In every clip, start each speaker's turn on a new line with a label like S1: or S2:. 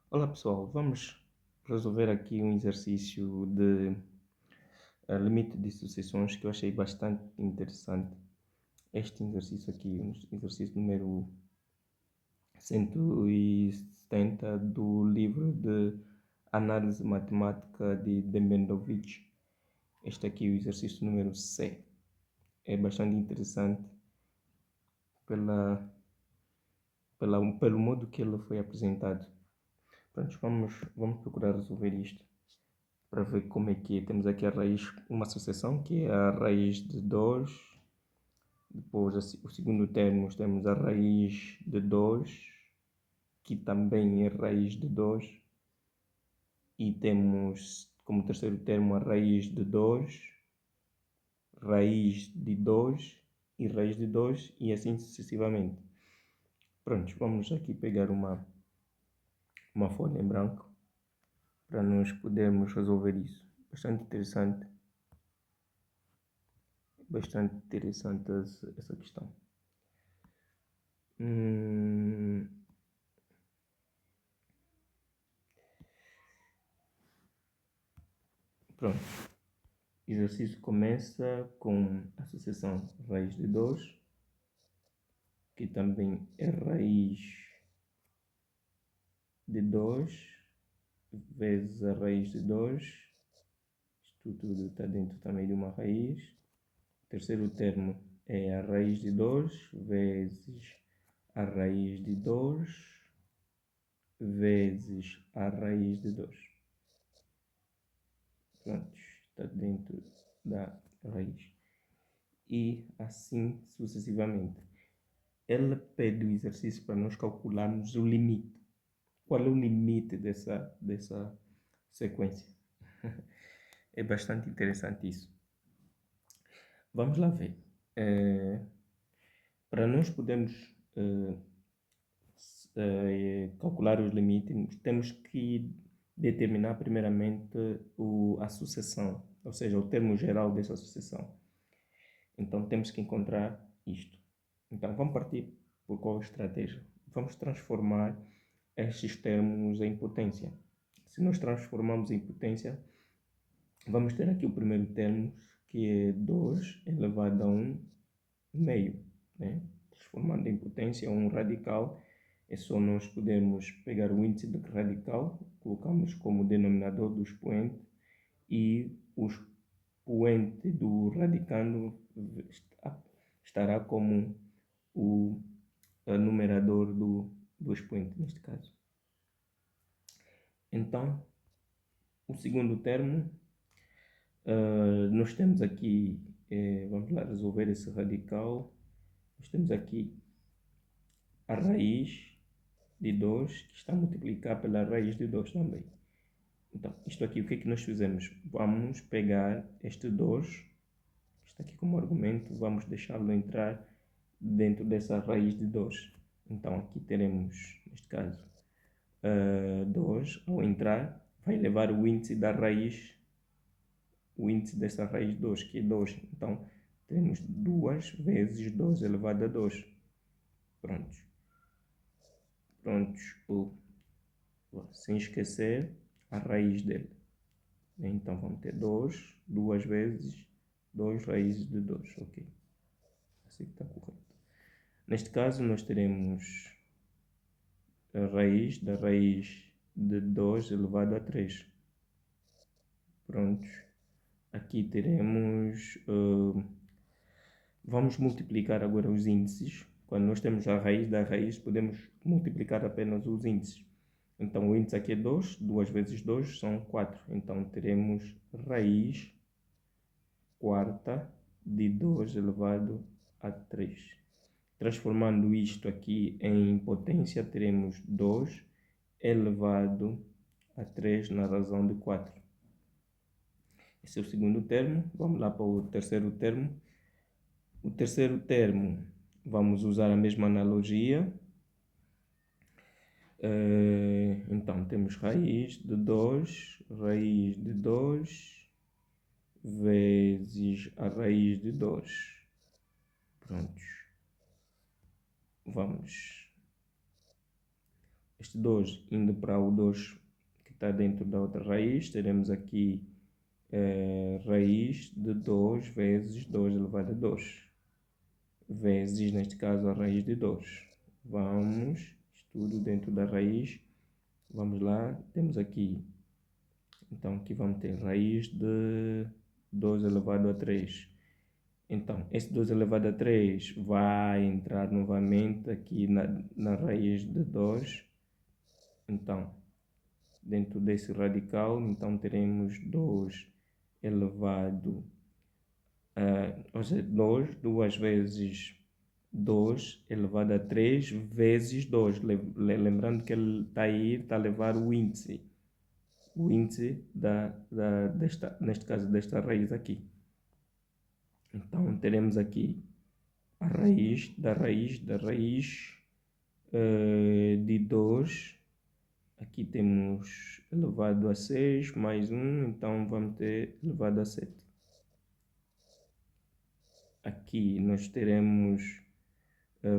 S1: Olá pessoal, vamos resolver aqui um exercício de limite de sucessões que eu achei bastante interessante. Este exercício aqui, exercício número 170 do livro de Análise Matemática de Dembendovich. Este aqui é o exercício número C. É bastante interessante pelo modo que ele foi apresentado. Pronto, vamos procurar resolver isto para ver como é que é. Temos aqui a raiz, uma sucessão que é a raiz de 2. Depois, o segundo termo, temos a raiz de 2, que também é raiz de 2. E temos como terceiro termo a raiz de 2, raiz de 2 e raiz de 2 e assim sucessivamente. Pronto, vamos aqui pegar uma folha em branco para nós podermos resolver isso. Bastante interessante essa questão. Pronto. O exercício começa com a sucessão raiz de 2, que também é raiz de 2 vezes a raiz de 2. Isto tudo está dentro também de uma raiz. O terceiro termo é a raiz de 2 vezes a raiz de 2 vezes a raiz de 2. Pronto, está dentro da raiz. E assim sucessivamente. Ele pede o exercício para nós calcularmos o limite. Qual é o limite dessa sequência? É bastante interessante isso. Vamos lá ver. Para nós podermos calcular os limites, temos que determinar primeiramente a sucessão, ou seja, o termo geral dessa sucessão. Então temos que encontrar isto. Então vamos partir por qual estratégia? Vamos transformar estes termos em potência. Se nós transformamos em potência, vamos ter aqui o primeiro termo, que é 2 elevado a 1 meio. Né? Transformando em potência, um radical, é só nós podermos pegar o índice do radical, colocamos como denominador do expoente, e o expoente do radicando estará como o numerador do expoente, neste caso. Então, o segundo termo, nós temos aqui, vamos lá resolver esse radical. Nós temos aqui a raiz de 2, que está a multiplicar pela raiz de 2 também. Então, isto aqui, o que é que nós fizemos? Vamos pegar este 2, que está aqui como argumento, vamos deixá-lo entrar dentro dessa raiz de 2. Então, aqui teremos, neste caso, 2, ao entrar, vai levar o índice da raiz, o índice dessa raiz de 2, que é 2. Então, temos 2 vezes 2 elevado a 2. Prontos. Sem esquecer a raiz dele. Então, vamos ter 2 vezes 2 raízes de 2. Ok. Assim que está correto. Neste caso, nós teremos a raiz da raiz de 2 elevado a 3. Prontos. Aqui teremos... vamos multiplicar agora os índices. Quando nós temos a raiz da raiz, podemos multiplicar apenas os índices. Então, o índice aqui é 2. 2 vezes 2 são 4. Então, teremos raiz quarta de 2 elevado a 3. Transformando isto aqui em potência, teremos 2 elevado a 3 na razão de 4. Esse é o segundo termo. Vamos lá para o terceiro termo. O terceiro termo, vamos usar a mesma analogia. Então, temos raiz de 2 vezes a raiz de 2. Prontos. Vamos este 2 indo para o 2 que está dentro da outra raiz, teremos aqui raiz de 2 vezes 2 elevado a 2, vezes, neste caso, a raiz de 2. Vamos, isto tudo dentro da raiz. Vamos lá, temos aqui, então aqui vamos ter raiz de 2 elevado a 3. Então, esse 2 elevado a 3 vai entrar novamente aqui na raiz de 2. Então, dentro desse radical, então teremos 2 elevado a, ou seja, 2, 2 vezes 2 elevado a 3 vezes 2. Lembrando que ele está aí, está a levar o índice. O índice neste caso, desta raiz aqui. Então, teremos aqui a raiz de 2. Aqui temos elevado a 6 mais 1, então vamos ter elevado a 7. Aqui nós teremos,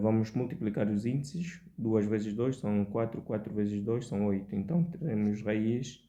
S1: vamos multiplicar os índices. 2 vezes 2 são 4, 4 vezes 2 são 8. Então teremos raiz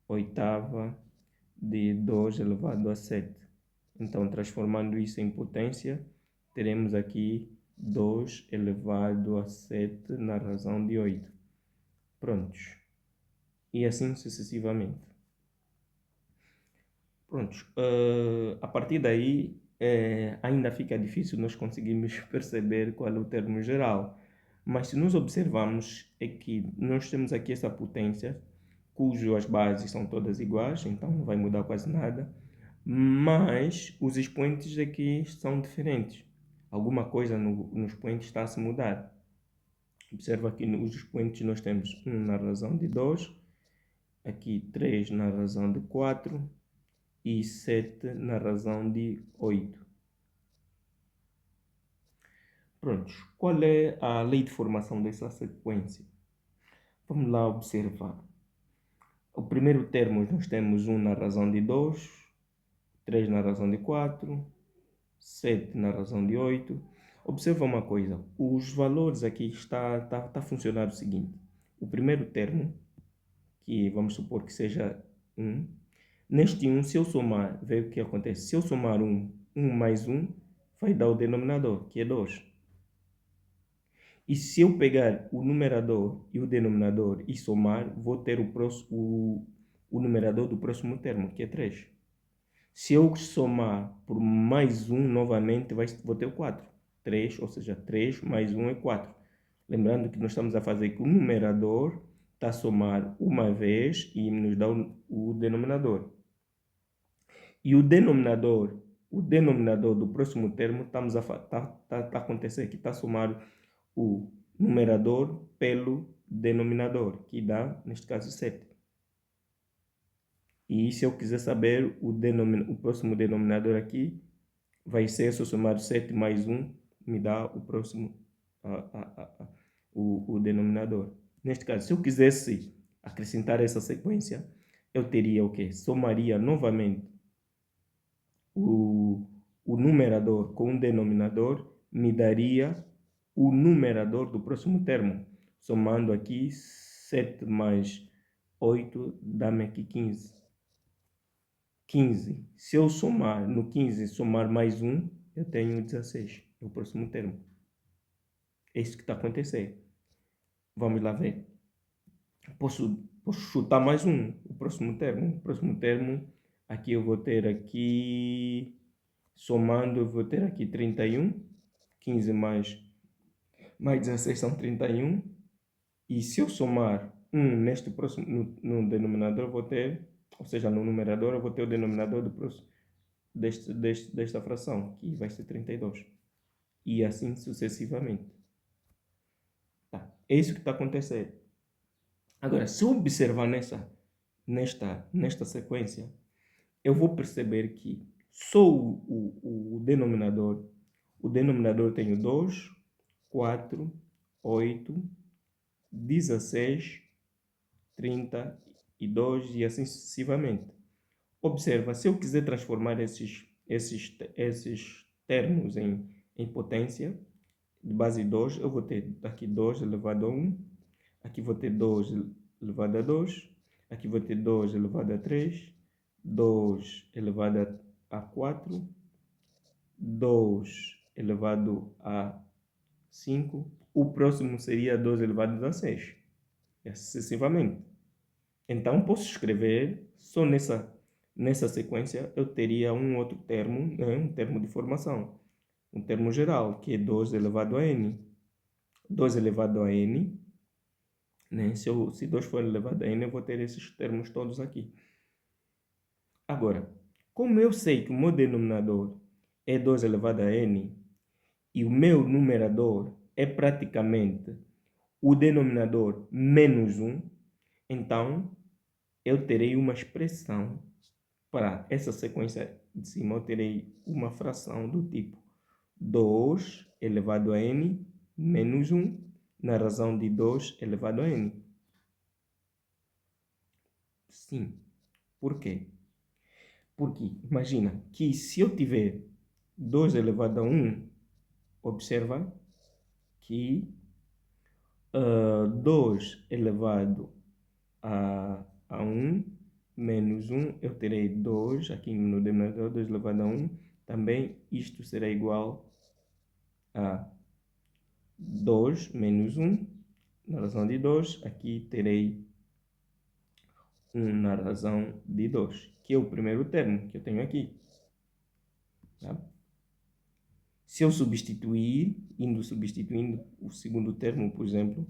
S1: oitava de 2 elevado a 7. Então, transformando isso em potência, teremos aqui 2 elevado a 7 na razão de 8. Prontos. E assim sucessivamente. Prontos. A partir daí, ainda fica difícil nós conseguirmos perceber qual é o termo geral. Mas se nós observarmos, é que nós temos aqui essa potência, cujas bases são todas iguais, então não vai mudar quase nada. Mas os expoentes aqui são diferentes. Alguma coisa nos expoentes está a se mudar. Observa aqui nos expoentes nós temos 1 na razão de 2, aqui 3 na razão de 4 e 7 na razão de 8. Prontos. Qual é a lei de formação dessa sequência? Vamos lá observar. O primeiro termo nós temos 1 na razão de 2, 3 na razão de 4, 7 na razão de 8. Observa uma coisa, os valores aqui está a funcionar o seguinte. O primeiro termo, que vamos supor que seja 1, neste 1, se eu somar, vê o que acontece. Se eu somar 1 mais 1, vai dar o denominador, que é 2. E se eu pegar o numerador e o denominador e somar, vou ter o numerador do próximo termo, que é 3. Se eu somar por mais 1 novamente, vou ter o 4. 3, ou seja, 3 mais 1 é 4. Lembrando que nós estamos a fazer que o numerador está a somar uma vez e nos dá o denominador. E o denominador do próximo termo, está a acontecer que está a somar o numerador pelo denominador, que dá, neste caso, 7. E se eu quiser saber o próximo denominador aqui, vai ser, se eu somar 7 mais 1, me dá o próximo, o denominador. Neste caso, se eu quisesse acrescentar essa sequência, eu teria o quê? Somaria novamente o numerador com o denominador, me daria o numerador do próximo termo. Somando aqui, 7 mais 8 dá-me aqui 15. 15. Se eu somar no 15, somar mais 1, eu tenho 16. É o próximo termo. É isso que está acontecendo. Vamos lá ver. Posso chutar mais o próximo termo. O próximo termo, aqui eu vou ter aqui, somando, eu vou ter aqui 31. 15 mais 16 são 31. E se eu somar 1 neste próximo, no denominador, eu vou ter, ou seja, no numerador, eu vou ter o denominador do próximo, desta fração, que vai ser 32. E assim sucessivamente. Tá. É isso que está acontecendo. Agora, se eu observar nesta sequência, eu vou perceber que só o denominador tem 2, 4, 8, 16, 32 e assim sucessivamente. Observa, se eu quiser transformar esses termos em potência, de base 2, eu vou ter aqui 2 elevado a 1, Aqui vou ter 2 elevado a 2. Aqui vou ter 2 elevado a 3. 2 elevado a 4. 2 elevado a 5. O próximo seria 2 elevado a 6. E assim sucessivamente. Então, posso escrever só nessa sequência, eu teria um outro termo, né? Um termo de formação. Um termo geral, que é 2 elevado a n. 2 elevado a n, né? Se 2 for elevado a n, eu vou ter esses termos todos aqui. Agora, como eu sei que o meu denominador é 2 elevado a n e o meu numerador é praticamente o denominador menos 1, então eu terei uma expressão para essa sequência de cima. Eu terei uma fração do tipo 2 elevado a n menos 1 na razão de 2 elevado a n. Sim. Por quê? Porque imagina que se eu tiver 2 elevado a 1, observa que 2 elevado a 1 menos 1, eu terei 2, aqui no denominador, 2 elevado a 1, também isto será igual a 2 menos 1, na razão de 2, aqui terei 1 na razão de 2, que é o primeiro termo que eu tenho aqui. Tá? Se eu substituir, substituindo o segundo termo, por exemplo,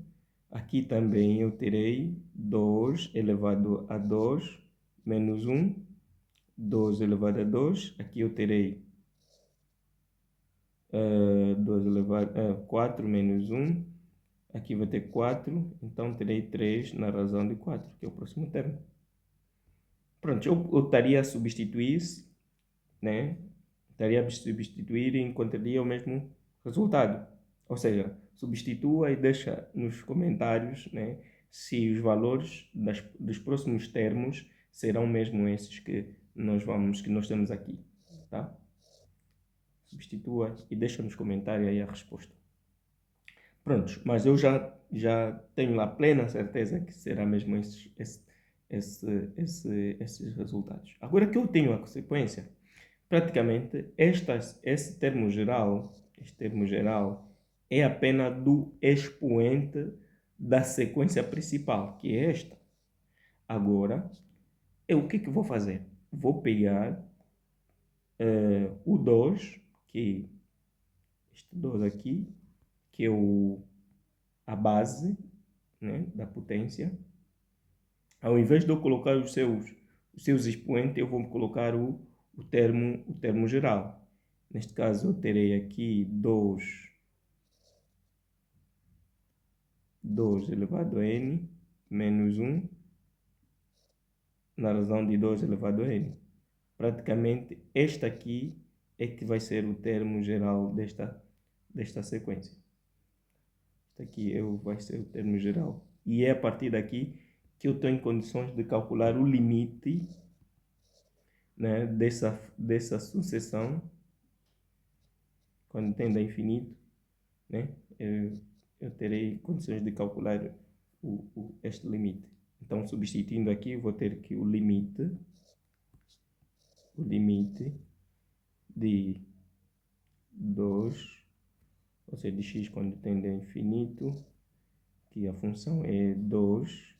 S1: aqui também eu terei 2 elevado a 2 menos 1, 2 elevado a 2, aqui eu terei 2 elevado a 4 menos 1, aqui vai ter 4, então terei 3 na razão de 4, que é o próximo termo. Pronto, eu estaria a substituir, né? Estaria a substituir e encontraria o mesmo resultado. Ou seja, substitua e deixa nos comentários, né, se os valores dos próximos termos serão mesmo esses que nós temos aqui, tá? Substitua e deixa nos comentários aí a resposta. Prontos, mas eu já tenho lá plena certeza que será mesmo esses resultados. Agora que eu tenho a consequência, praticamente esse termo geral, é apenas do expoente da sequência principal, que é esta. Agora, o que vou fazer? Vou pegar o 2, que este 2 aqui, que é a base, né, da potência. Ao invés de eu colocar os seus expoentes, eu vou colocar o termo geral. Neste caso, eu terei aqui 2 elevado a n menos 1 na razão de 2 elevado a n. Praticamente, este aqui é que vai ser o termo geral desta sequência. Este aqui vai ser o termo geral. E é a partir daqui que eu tenho em condições de calcular o limite, né, dessa sucessão, quando tende a infinito, né, eu terei condições de calcular este limite. Então, substituindo aqui, eu vou ter que o limite de 2, ou seja, de x quando tende a infinito, que a função é 2,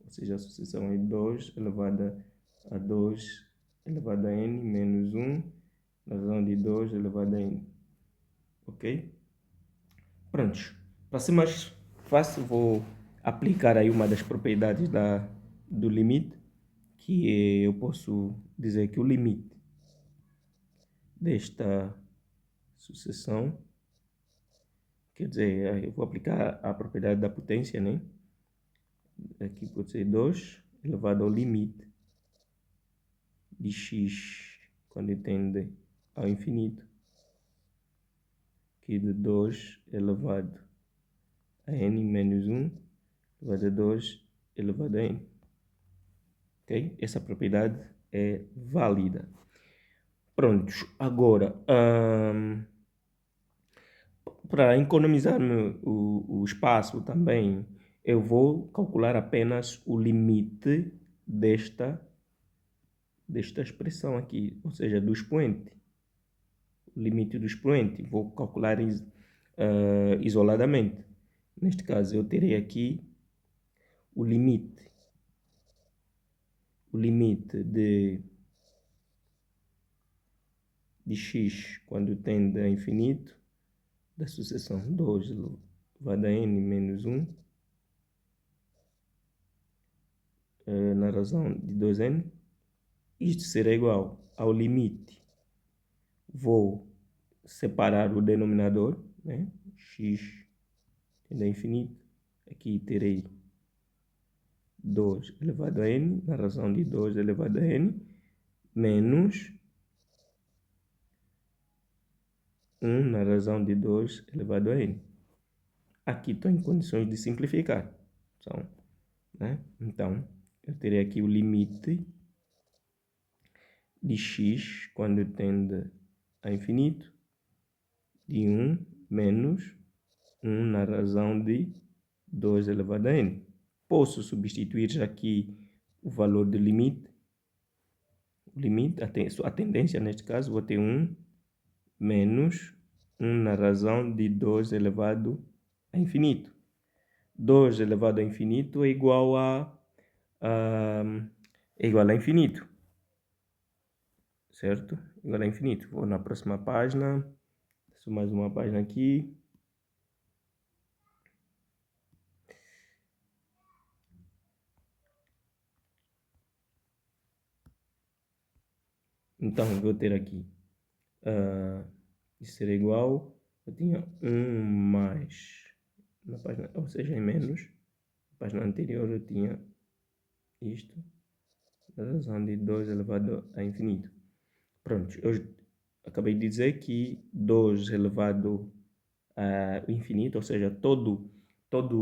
S1: ou seja, a sucessão é 2 elevada a 2 elevado a n menos 1 na razão de 2 elevado a n. Ok? Prontos. Para ser mais fácil, vou aplicar aí uma das propriedades do limite, que eu posso dizer que o limite desta sucessão, quer dizer, eu vou aplicar a propriedade da potência, né? Aqui pode ser 2 elevado ao limite de x quando tende ao infinito, aqui de 2 elevado a n menos 1 elevado a 2 elevado a n. Ok? Essa propriedade é válida. Prontos, agora, para economizar o espaço também, eu vou calcular apenas o limite desta expressão aqui, ou seja, do expoente. O limite do expoente. Vou calcular isoladamente. Neste caso, eu terei aqui o limite de x quando tende a infinito da sucessão 2 elevado a n menos 1 na razão de 2n. Isto será igual ao limite. Vou separar o denominador, né? X tende a infinito. Aqui terei 2 elevado a n, na razão de 2 elevado a n, menos 1 na razão de 2 elevado a n. Aqui estou em condições de simplificar. Então, eu terei aqui o limite de x quando tende a infinito de 1 menos 1 na razão de 2 elevado a n. Posso substituir aqui o valor do limite. A tendência neste caso, vou ter 1 menos 1 na razão de 2 elevado a infinito. 2 elevado a infinito é igual a infinito. Certo? Igual a infinito. Vou na próxima página. Faço mais uma página aqui. Então, vou ter aqui. Isso será igual. Eu tinha 1 mais. Na página, ou seja, em menos. Na página anterior eu tinha isto. Na razão de 2 elevado a infinito. Pronto. Eu acabei de dizer que 2 elevado a infinito, ou seja, todo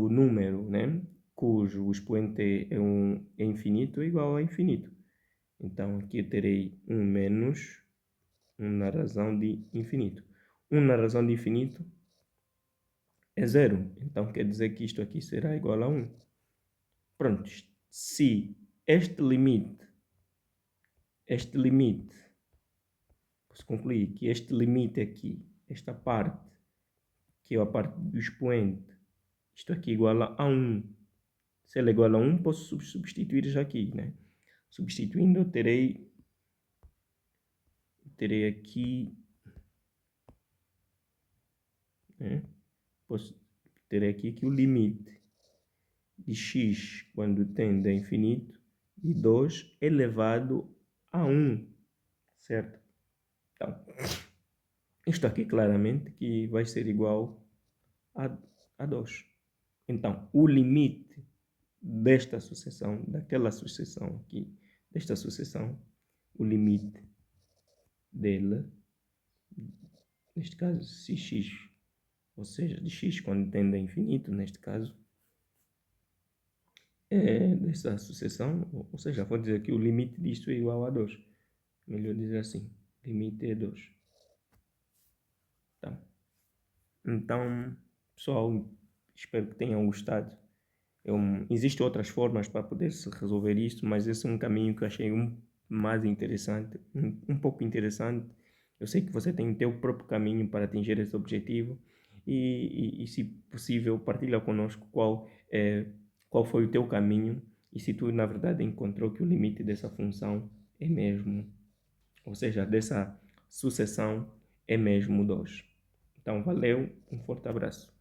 S1: número, né, cujo expoente é infinito, é igual a infinito. Então, aqui eu terei 1 menos 1 na razão de infinito. 1 na razão de infinito é 0. Então, quer dizer que isto aqui será igual a 1. Pronto. Se este limite, posso concluir que este limite aqui, esta parte, que é a parte do expoente, isto aqui igual a 1. Se ela é igual a 1, posso substituir já aqui, né? Substituindo, eu terei aqui, né? Terei aqui que o limite de x quando tende a infinito de 2 elevado a 1, certo? Então, isto aqui claramente que vai ser igual a 2. Então, o limite desta sucessão, daquela sucessão aqui, desta sucessão, o limite dele, neste caso, se x, ou seja, de x quando tende a infinito, neste caso, é dessa sucessão, ou seja, vou dizer que o limite disto é igual a 2. Melhor dizer assim, limite é 2. Tá. Então, pessoal, espero que tenham gostado. Existem outras formas para poder se resolver isto, mas esse é um caminho que eu achei mais interessante, um pouco interessante. Eu sei que você tem o seu próprio caminho para atingir esse objetivo e se possível, partilha conosco qual foi o teu caminho e se tu, na verdade, encontrou que o limite dessa função é mesmo, ou seja, dessa sucessão é mesmo 2. Então, valeu, um forte abraço.